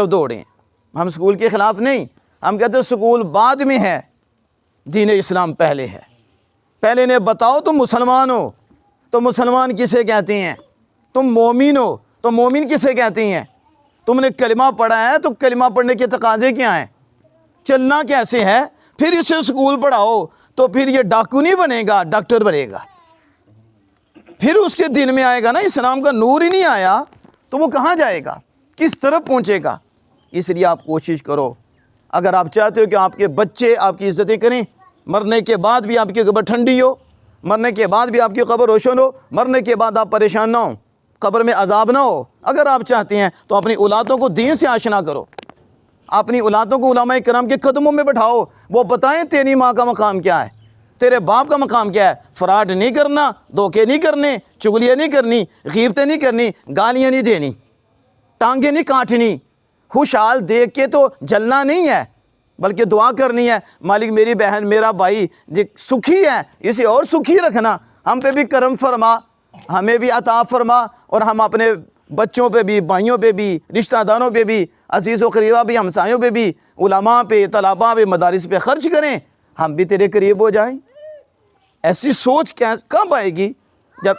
دوڑیں. ہم سکول کے خلاف نہیں, ہم کہتے ہیں سکول بعد میں ہے, دین اسلام پہلے ہے. پہلے نے بتاؤ تم مسلمان ہو تو مسلمان کسے کہتے ہیں, تم مومن ہو تو مومن کسے کہتے ہیں, تم نے کلمہ پڑھا ہے تو کلمہ پڑھنے کے تقاضے کیا ہیں, چلنا کیسے ہے, پھر اسے سکول پڑھاؤ تو پھر یہ ڈاکو نہیں بنے گا, ڈاکٹر بنے گا. پھر اس کے دل میں آئے گا نا, اسلام کا نور ہی نہیں آیا تو وہ کہاں جائے گا, کس طرف پہنچے گا. اس لیے آپ کوشش کرو, اگر آپ چاہتے ہو کہ آپ کے بچے آپ کی عزتیں کریں, مرنے کے بعد بھی آپ کی قبر ٹھنڈی ہو, مرنے کے بعد بھی آپ کی قبر روشن ہو, مرنے کے بعد آپ پریشان نہ ہوں, قبر میں عذاب نہ ہو, اگر آپ چاہتے ہیں تو اپنی اولادوں کو دین سے آشنا کرو, اپنی اولادوں کو علماء کرام کے قدموں میں بٹھاؤ, وہ بتائیں تیری ماں کا مقام کیا ہے, تیرے باپ کا مقام کیا ہے. فراڈ نہیں کرنا, دھوکے نہیں کرنے, چغلیاں نہیں کرنی, غیبتیں نہیں کرنی, گالیاں نہیں دینی, ٹانگیں نہیں کاٹنی. خوشحال دیکھ کے تو جلنا نہیں ہے بلکہ دعا کرنی ہے, مالک میری بہن میرا بھائی سکھی ہے, اسے اور سکھی رکھنا, ہم پہ بھی کرم فرما, ہمیں بھی عطا فرما, اور ہم اپنے بچوں پہ بھی, بھائیوں پہ بھی, رشتہ داروں پہ بھی, عزیز و قریبہ بھی, ہمسایوں پہ بھی, علماء پہ, طلباء پہ, مدارس پہ خرچ کریں, ہم بھی تیرے قریب ہو جائیں. ایسی سوچ کب آئے گی, جب